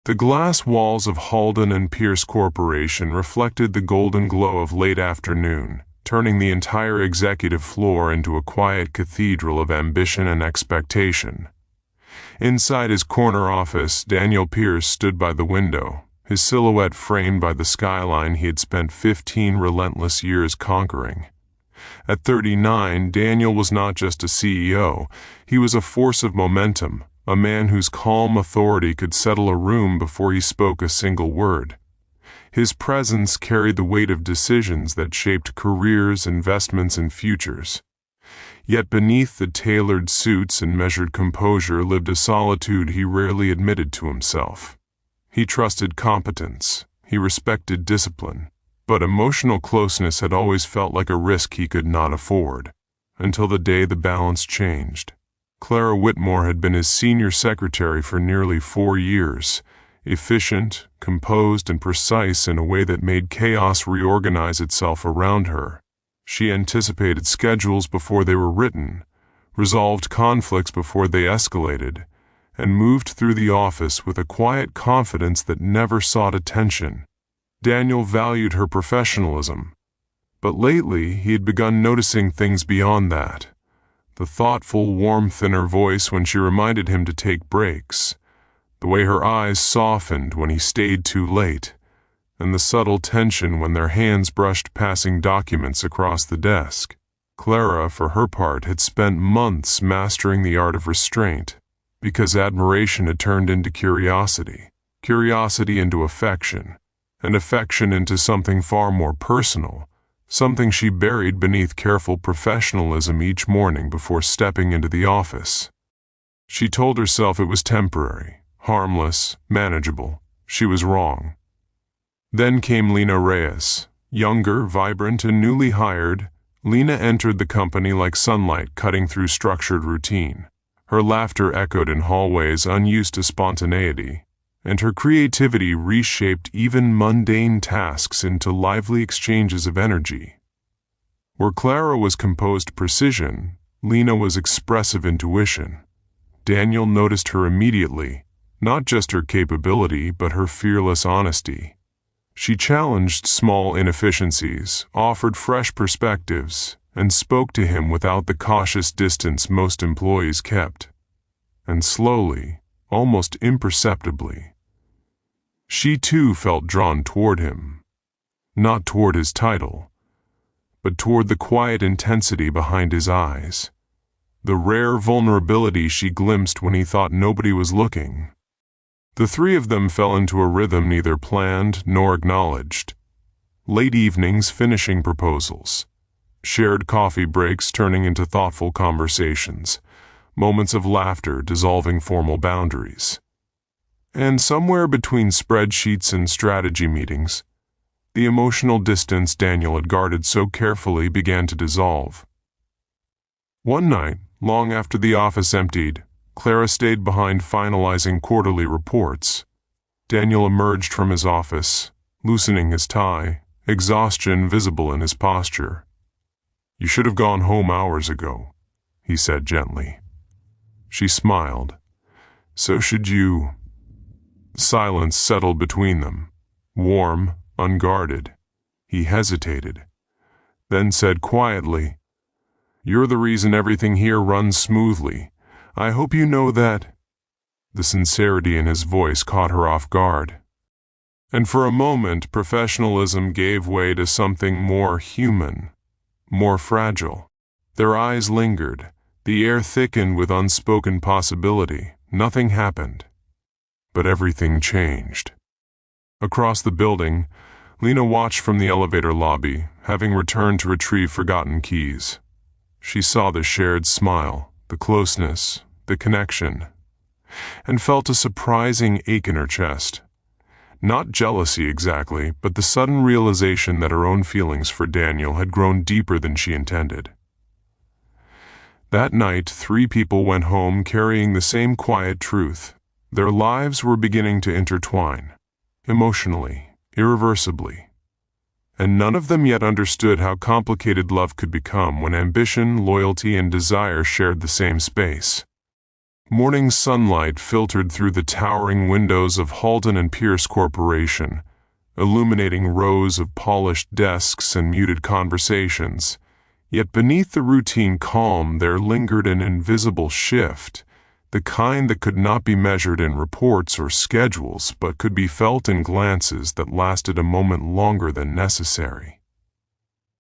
The glass walls of Halden and Pierce Corporation reflected the golden glow of late afternoon, turning the entire executive floor into a quiet cathedral of ambition and expectation. Inside his corner office, Daniel Pierce stood by the window, his silhouette framed by the skyline he had spent 15 relentless years conquering. At 39, Daniel was not just a CEO, he was a force of momentum, a man whose calm authority could settle a room before he spoke a single word. His presence carried the weight of decisions that shaped careers, investments, and futures. Yet beneath the tailored suits and measured composure lived a solitude he rarely admitted to himself. He trusted competence, he respected discipline, but emotional closeness had always felt like a risk he could not afford, until the day the balance changed. Clara Whitmore had been his senior secretary for nearly 4 years, efficient, composed, and precise in a way that made chaos reorganize itself around her. She anticipated schedules before they were written, resolved conflicts before they escalated, and moved through the office with a quiet confidence that never sought attention. Daniel valued her professionalism, but lately he had begun noticing things beyond that. The thoughtful warmth in her voice when she reminded him to take breaks, the way her eyes softened when he stayed too late, and the subtle tension when their hands brushed passing documents across the desk. Clara, for her part, had spent months mastering the art of restraint, because admiration had turned into curiosity, curiosity into affection, and affection into something far more personal, something she buried beneath careful professionalism each morning before stepping into the office. She told herself it was temporary, harmless, manageable. She was wrong. Then came Lena Reyes. Younger, vibrant, and newly hired, Lena entered the company like sunlight cutting through structured routine. Her laughter echoed in hallways unused to spontaneity, and her creativity reshaped even mundane tasks into lively exchanges of energy. Where Clara was composed precision, Lena was expressive intuition. Daniel noticed her immediately, not just her capability, but her fearless honesty. She challenged small inefficiencies, offered fresh perspectives, and spoke to him without the cautious distance most employees kept. And slowly, almost imperceptibly, she too felt drawn toward him, not toward his title, but toward the quiet intensity behind his eyes, the rare vulnerability she glimpsed when he thought nobody was looking. The three of them fell into a rhythm neither planned nor acknowledged. Late evenings finishing proposals, shared coffee breaks turning into thoughtful conversations, moments of laughter dissolving formal boundaries. And somewhere between spreadsheets and strategy meetings, the emotional distance Daniel had guarded so carefully began to dissolve. One night, long after the office emptied, Clara stayed behind finalizing quarterly reports. Daniel emerged from his office, loosening his tie, exhaustion visible in his posture. "You should have gone home hours ago," he said gently. She smiled. "So should you." Silence settled between them, warm, unguarded. He hesitated, then said quietly, "You're the reason everything here runs smoothly. I hope you know that." The sincerity in his voice caught her off guard. And for a moment, professionalism gave way to something more human, more fragile. Their eyes lingered. The air thickened with unspoken possibility. Nothing happened. But everything changed. Across the building, Lena watched from the elevator lobby, having returned to retrieve forgotten keys. She saw the shared smile, the closeness, the connection, and felt a surprising ache in her chest. Not jealousy exactly, but the sudden realization that her own feelings for Daniel had grown deeper than she intended. That night, 3 people went home carrying the same quiet truth. Their lives were beginning to intertwine, emotionally, irreversibly. And none of them yet understood how complicated love could become when ambition, loyalty, and desire shared the same space. Morning sunlight filtered through the towering windows of Halden and Pierce Corporation, illuminating rows of polished desks and muted conversations. Yet beneath the routine calm there lingered an invisible shift, the kind that could not be measured in reports or schedules but could be felt in glances that lasted a moment longer than necessary.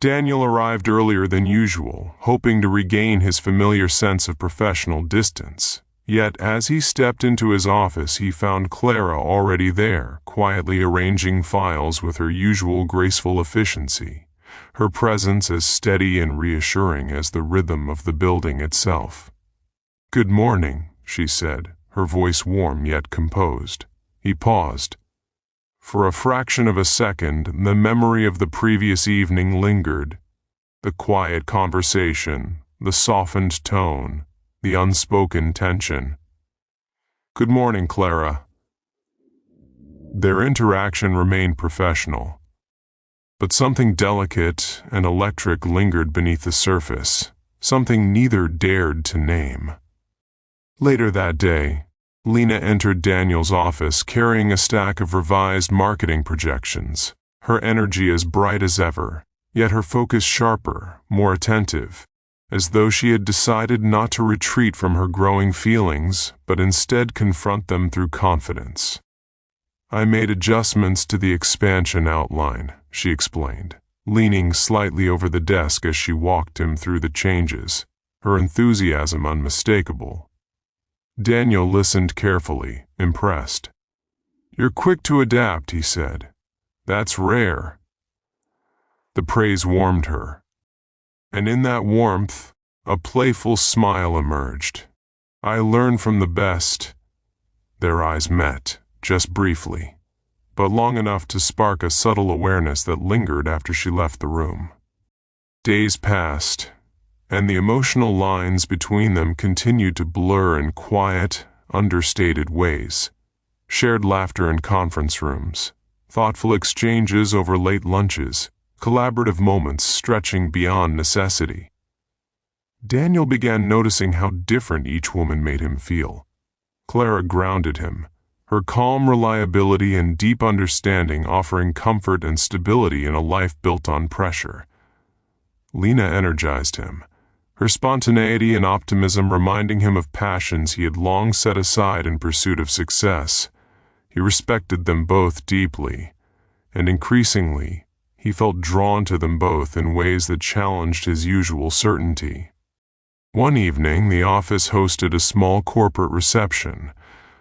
Daniel arrived earlier than usual, hoping to regain his familiar sense of professional distance. Yet as he stepped into his office he found Clara already there, quietly arranging files with her usual graceful efficiency, her presence as steady and reassuring as the rhythm of the building itself. "Good morning," she said, her voice warm yet composed. He paused. For a fraction of a second, the memory of the previous evening lingered. The quiet conversation, the softened tone, the unspoken tension. "Good morning, Clara." Their interaction remained professional, but something delicate and electric lingered beneath the surface, something neither dared to name. Later that day, Lena entered Daniel's office carrying a stack of revised marketing projections, her energy as bright as ever, yet her focus sharper, more attentive, as though she had decided not to retreat from her growing feelings, but instead confront them through confidence. "I made adjustments to the expansion outline," she explained, leaning slightly over the desk as she walked him through the changes, her enthusiasm unmistakable. Daniel listened carefully, impressed. "You're quick to adapt," he said. "That's rare." The praise warmed her, and in that warmth, a playful smile emerged. "I learn from the best." Their eyes met, just briefly, but long enough to spark a subtle awareness that lingered after she left the room. Days passed, and the emotional lines between them continued to blur in quiet, understated ways. Shared laughter in conference rooms, thoughtful exchanges over late lunches, collaborative moments stretching beyond necessity. Daniel began noticing how different each woman made him feel. Clara grounded him, her calm reliability and deep understanding offering comfort and stability in a life built on pressure. Lena energized him, her spontaneity and optimism reminding him of passions he had long set aside in pursuit of success. He respected them both deeply, and increasingly, he felt drawn to them both in ways that challenged his usual certainty. One evening, the office hosted a small corporate reception,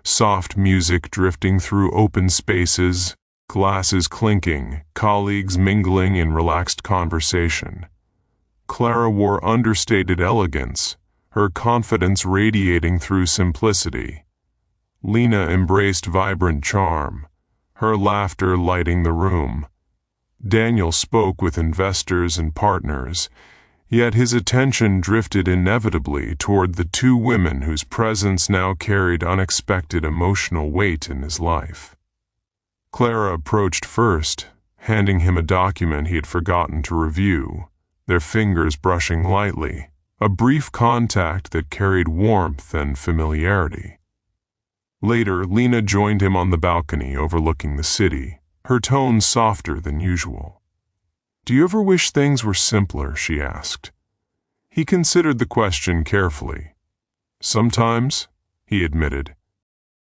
soft music drifting through open spaces, glasses clinking, colleagues mingling in relaxed conversation. Clara wore understated elegance, her confidence radiating through simplicity. Lena embraced vibrant charm, her laughter lighting the room. Daniel spoke with investors and partners, yet his attention drifted inevitably toward the two women whose presence now carried unexpected emotional weight in his life. Clara approached first, handing him a document he had forgotten to review, their fingers brushing lightly, a brief contact that carried warmth and familiarity. Later, Lena joined him on the balcony overlooking the city, her tone softer than usual. "Do you ever wish things were simpler?" she asked. He considered the question carefully. "Sometimes," he admitted,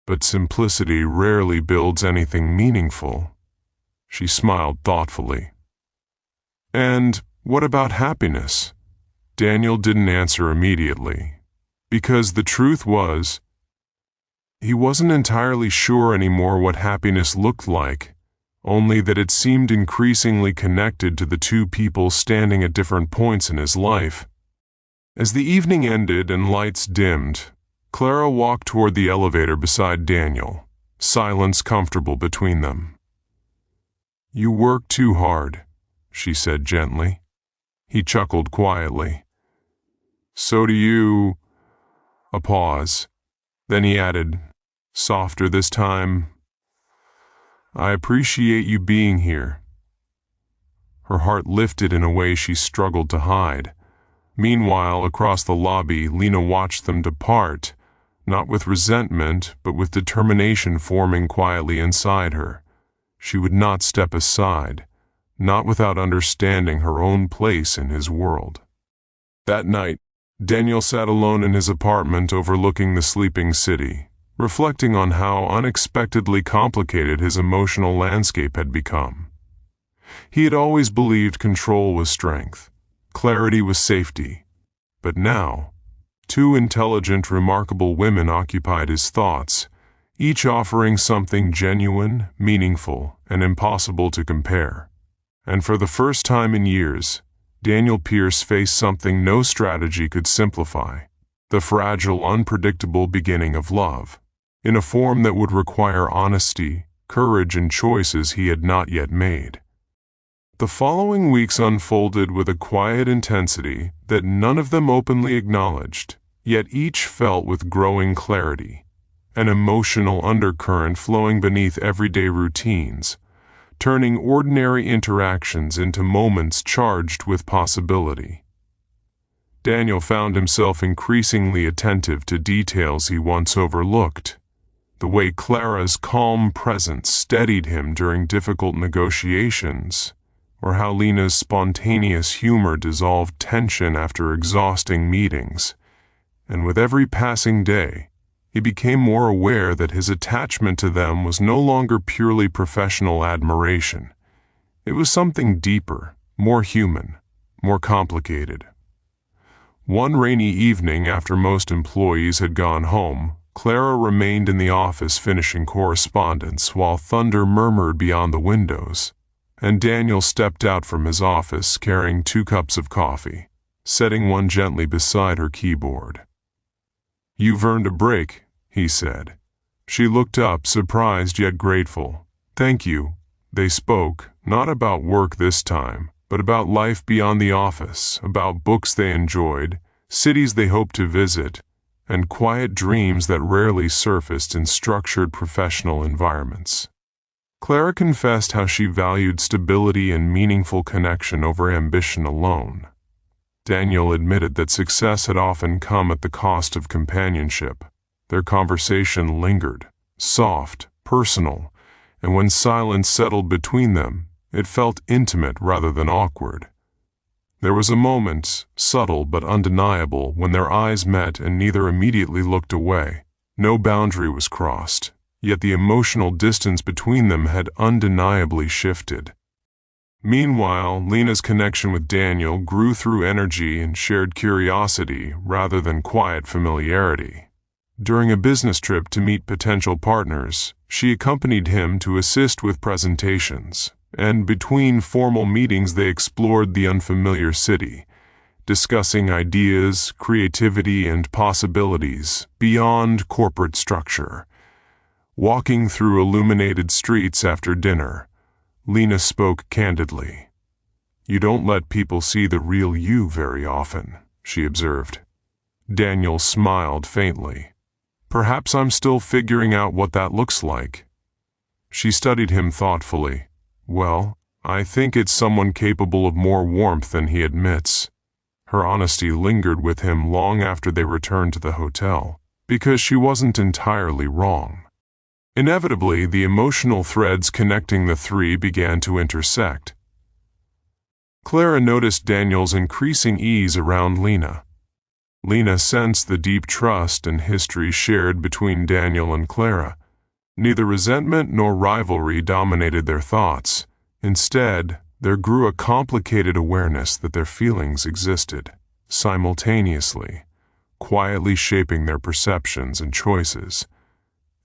"but simplicity rarely builds anything meaningful." She smiled thoughtfully. "And what about happiness?" Daniel didn't answer immediately, because the truth was, he wasn't entirely sure anymore what happiness looked like, only that it seemed increasingly connected to the two people standing at different points in his life. As the evening ended and lights dimmed, Clara walked toward the elevator beside Daniel, silence comfortable between them. "You work too hard," she said gently. He chuckled quietly. "So do you." A pause. Then he added, softer this time, "I appreciate you being here." Her heart lifted in a way she struggled to hide. Meanwhile, across the lobby, Lena watched them depart, not with resentment, but with determination forming quietly inside her. She would not step aside, not without understanding her own place in his world. That night, Daniel sat alone in his apartment overlooking the sleeping city, reflecting on how unexpectedly complicated his emotional landscape had become. He had always believed control was strength, clarity was safety, but now, two intelligent, remarkable women occupied his thoughts, each offering something genuine, meaningful, and impossible to compare. And for the first time in years, Daniel Pierce faced something no strategy could simplify: the fragile, unpredictable beginning of love, in a form that would require honesty, courage, and choices he had not yet made. The following weeks unfolded with a quiet intensity that none of them openly acknowledged, yet each felt with growing clarity, an emotional undercurrent flowing beneath everyday routines, turning ordinary interactions into moments charged with possibility. Daniel found himself increasingly attentive to details he once overlooked: the way Clara's calm presence steadied him during difficult negotiations, or how Lena's spontaneous humor dissolved tension after exhausting meetings. And with every passing day, he became more aware that his attachment to them was no longer purely professional admiration. It was something deeper, more human, more complicated. One rainy evening, after most employees had gone home, Clara remained in the office finishing correspondence while thunder murmured beyond the windows, and Daniel stepped out from his office carrying 2 cups of coffee, setting one gently beside her keyboard. "You've earned a break," he said. She looked up, surprised yet grateful. "Thank you." They spoke, not about work this time, but about life beyond the office, about books they enjoyed, cities they hoped to visit, and quiet dreams that rarely surfaced in structured professional environments. Clara confessed how she valued stability and meaningful connection over ambition alone. Daniel admitted that success had often come at the cost of companionship. Their conversation lingered, soft, personal, and when silence settled between them, it felt intimate rather than awkward. There was a moment, subtle but undeniable, when their eyes met and neither immediately looked away. No boundary was crossed, yet the emotional distance between them had undeniably shifted. Meanwhile, Lena's connection with Daniel grew through energy and shared curiosity rather than quiet familiarity. During a business trip to meet potential partners, she accompanied him to assist with presentations, and between formal meetings they explored the unfamiliar city, discussing ideas, creativity, and possibilities beyond corporate structure. Walking through illuminated streets after dinner, Lena spoke candidly. "You don't let people see the real you very often," she observed. Daniel smiled faintly. "Perhaps I'm still figuring out what that looks like." She studied him thoughtfully. "Well, I think it's someone capable of more warmth than he admits." Her honesty lingered with him long after they returned to the hotel, because she wasn't entirely wrong. Inevitably, the emotional threads connecting the three began to intersect. Clara noticed Daniel's increasing ease around Lena. Lena sensed the deep trust and history shared between Daniel and Clara. Neither resentment nor rivalry dominated their thoughts. Instead, there grew a complicated awareness that their feelings existed simultaneously, quietly shaping their perceptions and choices.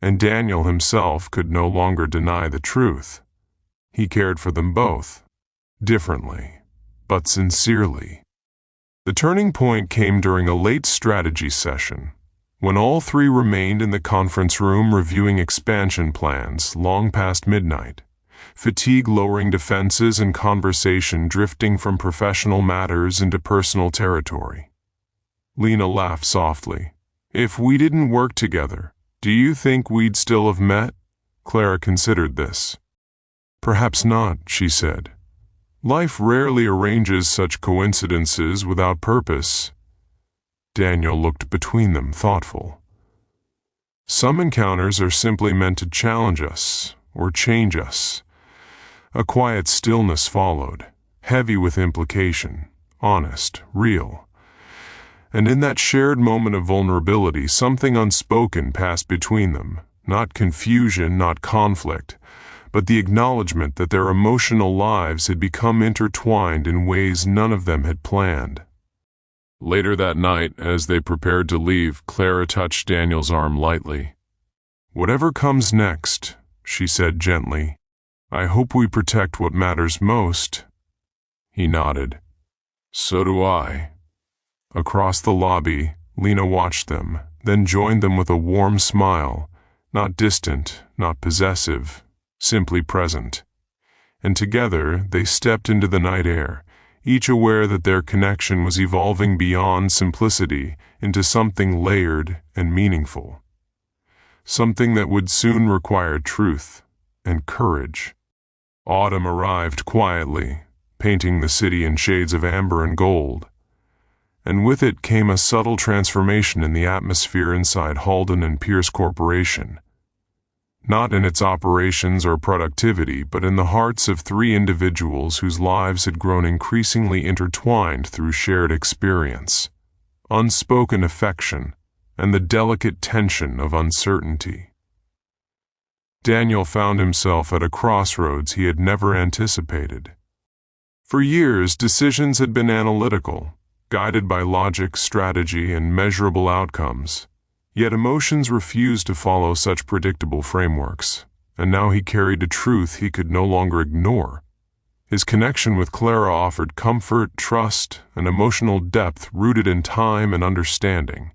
And Daniel himself could no longer deny the truth. He cared for them both, differently, but sincerely. The turning point came during a late strategy session, when all three remained in the conference room reviewing expansion plans long past midnight, fatigue lowering defenses and conversation drifting from professional matters into personal territory. Lena laughed softly. "If we didn't work together, do you think we'd still have met?" Clara considered this. "Perhaps not," she said. "Life rarely arranges such coincidences without purpose." Daniel looked between them, thoughtful. Some encounters are simply meant to challenge us or change us. A quiet stillness followed, heavy with implication, honest, real. And in that shared moment of vulnerability, something unspoken passed between them. Not confusion, not conflict, but the acknowledgement that their emotional lives had become intertwined in ways none of them had planned. Later that night, as they prepared to leave, Clara touched Daniel's arm lightly. "Whatever comes next," she said gently, "I hope we protect what matters most." He nodded. "So do I." Across the lobby, Lena watched them, then joined them with a warm smile, not distant, not possessive, simply present. And together they stepped into the night air, each aware that their connection was evolving beyond simplicity into something layered and meaningful. Something that would soon require truth and courage. Autumn arrived quietly, painting the city in shades of amber and gold. And with it came a subtle transformation in the atmosphere inside Halden and Pierce Corporation. Not in its operations or productivity, but in the hearts of three individuals whose lives had grown increasingly intertwined through shared experience, unspoken affection, and the delicate tension of uncertainty. Daniel found himself at a crossroads he had never anticipated. For years, decisions had been analytical, guided by logic, strategy, and measurable outcomes. Yet emotions refused to follow such predictable frameworks, and now he carried a truth he could no longer ignore. His connection with Clara offered comfort, trust, and emotional depth rooted in time and understanding.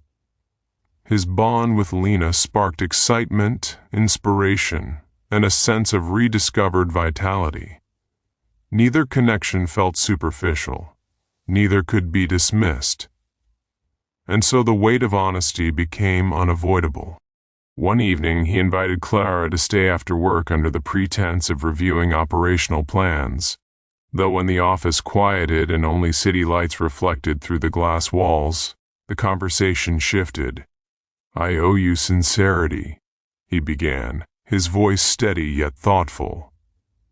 His bond with Lena sparked excitement, inspiration, and a sense of rediscovered vitality. Neither connection felt superficial. Neither could be dismissed. And so the weight of honesty became unavoidable. One evening, he invited Clara to stay after work under the pretense of reviewing operational plans. Though when the office quieted and only city lights reflected through the glass walls, the conversation shifted. "I owe you sincerity," he began, his voice steady yet thoughtful.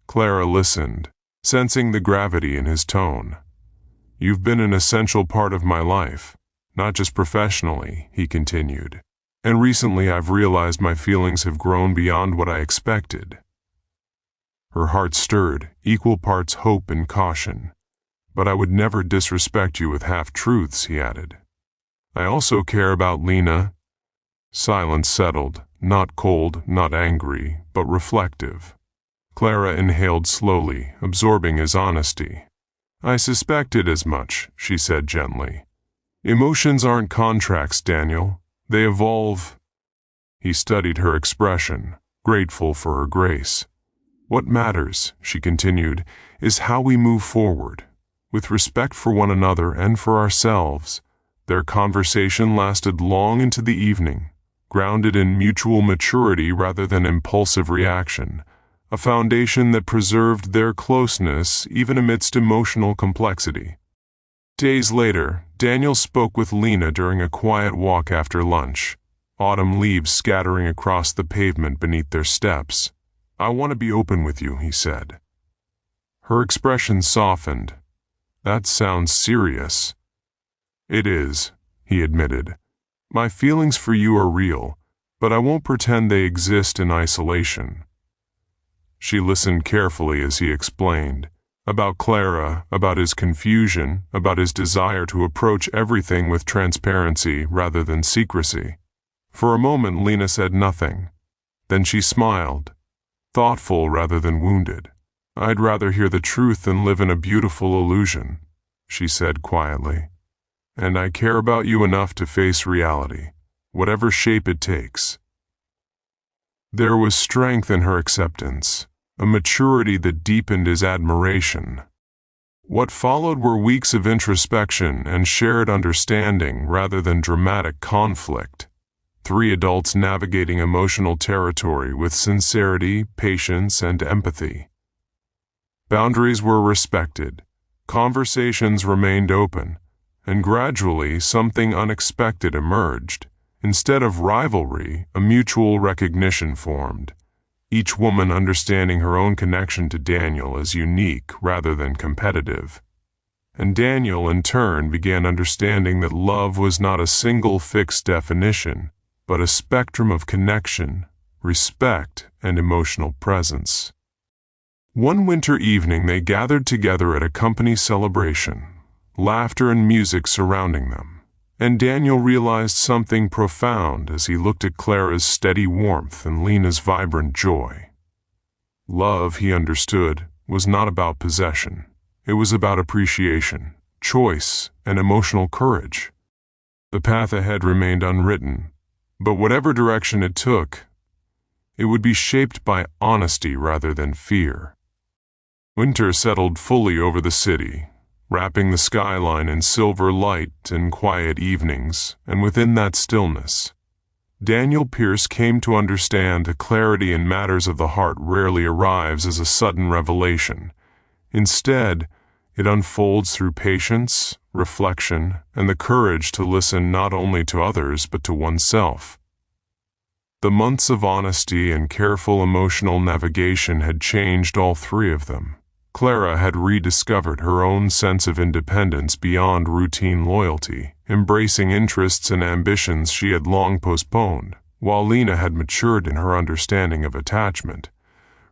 Clara listened, sensing the gravity in his tone. "You've been an essential part of my life. Not just professionally," he continued, "and recently I've realized my feelings have grown beyond what I expected." Her heart stirred, equal parts hope and caution. "But I would never disrespect you with half-truths," he added. "I also care about Lena." Silence settled, not cold, not angry, but reflective. Clara inhaled slowly, absorbing his honesty. "I suspected as much," she said gently. "Emotions aren't contracts, Daniel. They evolve." He studied her expression, grateful for her grace. "What matters," she continued, "is how we move forward, with respect for one another and for ourselves." Their conversation lasted long into the evening, grounded in mutual maturity rather than impulsive reaction, a foundation that preserved their closeness even amidst emotional complexity. Days later, Daniel spoke with Lena during a quiet walk after lunch, autumn leaves scattering across the pavement beneath their steps. "I want to be open with you," he said. Her expression softened. "That sounds serious." "It is," he admitted. "My feelings for you are real, but I won't pretend they exist in isolation." She listened carefully as he explained. About Clara, about his confusion, about his desire to approach everything with transparency rather than secrecy. For a moment Lena said nothing. Then she smiled, thoughtful rather than wounded. "I'd rather hear the truth than live in a beautiful illusion," she said quietly. "And I care about you enough to face reality, whatever shape it takes." There was strength in her acceptance, a maturity that deepened his admiration. What followed were weeks of introspection and shared understanding rather than dramatic conflict. Three adults navigating emotional territory with sincerity, patience, and empathy. Boundaries were respected, conversations remained open, and gradually something unexpected emerged, Instead of rivalry, a mutual recognition formed, each woman understanding her own connection to Daniel as unique rather than competitive. And Daniel, in turn, began understanding that love was not a single fixed definition, but a spectrum of connection, respect, and emotional presence. One winter evening they gathered together at a company celebration, laughter and music surrounding them, and Daniel realized something profound as he looked at Clara's steady warmth and Lena's vibrant joy. Love, he understood, was not about possession. It was about appreciation, choice, and emotional courage. The path ahead remained unwritten, but whatever direction it took, it would be shaped by honesty rather than fear. Winter settled fully over the city, wrapping the skyline in silver light and quiet evenings, and within that stillness, Daniel Pierce came to understand that clarity in matters of the heart rarely arrives as a sudden revelation. Instead, it unfolds through patience, reflection, and the courage to listen not only to others but to oneself. The months of honesty and careful emotional navigation had changed all three of them. Clara had rediscovered her own sense of independence beyond routine loyalty, embracing interests and ambitions she had long postponed, while Lena had matured in her understanding of attachment,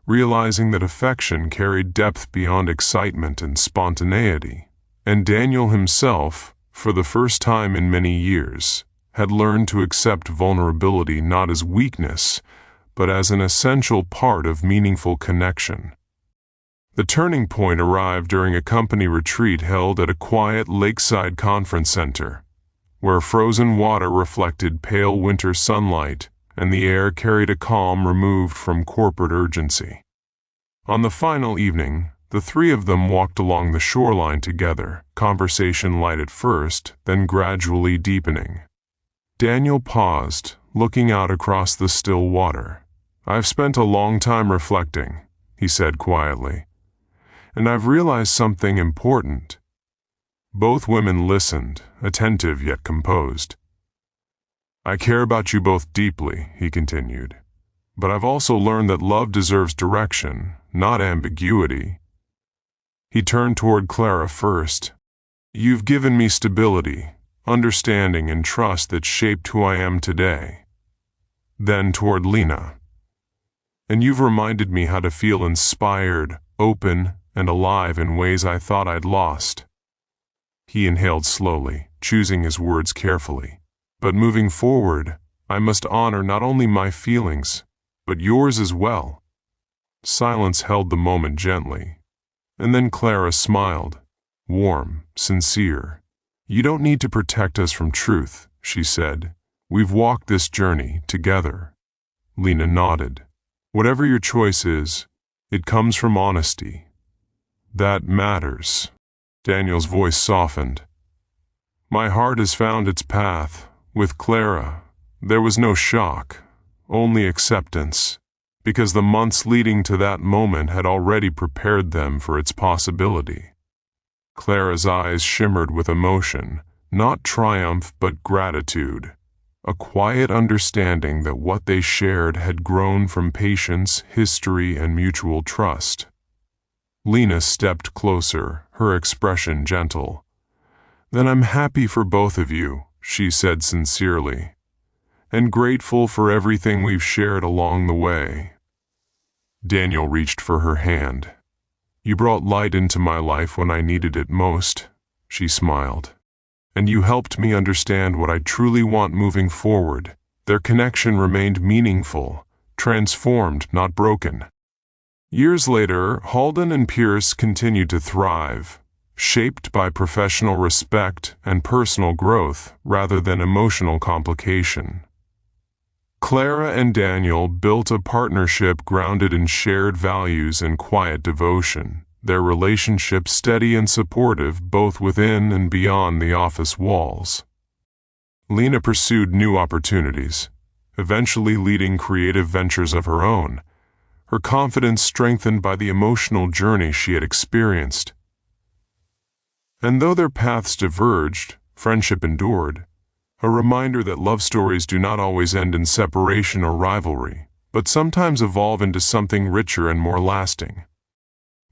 realizing that affection carried depth beyond excitement and spontaneity. And Daniel himself, for the first time in many years, had learned to accept vulnerability not as weakness, but as an essential part of meaningful connection. The turning point arrived during a company retreat held at a quiet lakeside conference center, where frozen water reflected pale winter sunlight and the air carried a calm removed from corporate urgency. On the final evening, the three of them walked along the shoreline together, conversation light at first, then gradually deepening. Daniel paused, looking out across the still water. "I've spent a long time reflecting," he said quietly, "and I've realized something important." Both women listened, attentive yet composed. "I care about you both deeply," he continued, "but I've also learned that love deserves direction, not ambiguity." He turned toward Clara first. "You've given me stability, understanding, and trust that shaped who I am today." Then toward Lena. "And you've reminded me how to feel inspired, open, and alive in ways I thought I'd lost." He inhaled slowly, choosing his words carefully. "But moving forward, I must honor not only my feelings, but yours as well." Silence held the moment gently, and then Clara smiled, warm, sincere. "You don't need to protect us from truth," she said. "We've walked this journey together." Lena nodded. "Whatever your choice is, it comes from honesty. That matters." Daniel's voice softened. "My heart has found its path. With Clara, there was no shock, only acceptance, because the months leading to that moment had already prepared them for its possibility." Clara's eyes shimmered with emotion, not triumph but gratitude, a quiet understanding that what they shared had grown from patience, history, and mutual trust. Lena stepped closer, her expression gentle. "Then I'm happy for both of you," she said sincerely, "and grateful for everything we've shared along the way." Daniel reached for her hand. "You brought light into my life when I needed it most," she smiled. "And you helped me understand what I truly want moving forward." Their connection remained meaningful, transformed, not broken. Years later, Halden and Pierce continued to thrive, shaped by professional respect and personal growth rather than emotional complication. Clara and Daniel built a partnership grounded in shared values and quiet devotion, their relationship steady and supportive both within and beyond the office walls. Lena pursued new opportunities, eventually leading creative ventures of her own, her confidence strengthened by the emotional journey she had experienced. And though their paths diverged, friendship endured, A reminder that love stories do not always end in separation or rivalry, but sometimes evolve into something richer and more lasting.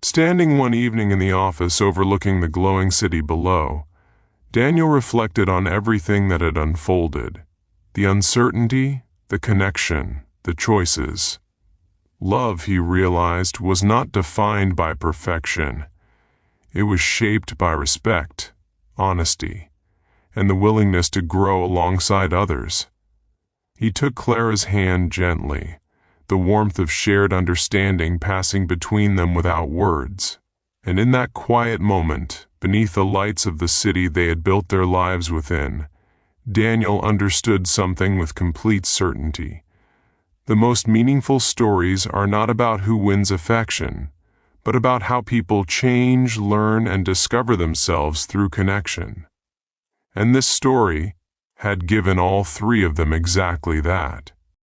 Standing one evening in the office overlooking the glowing city below, Daniel reflected on everything that had unfolded: the uncertainty, the connection, the choices. Love, he realized, was not defined by perfection. It was shaped by respect, honesty, and the willingness to grow alongside others. He took Clara's hand gently, the warmth of shared understanding passing between them without words. And in that quiet moment, beneath the lights of the city they had built their lives within, Daniel understood something with complete certainty. The most meaningful stories are not about who wins affection, but about how people change, learn, and discover themselves through connection. And this story had given all three of them exactly that.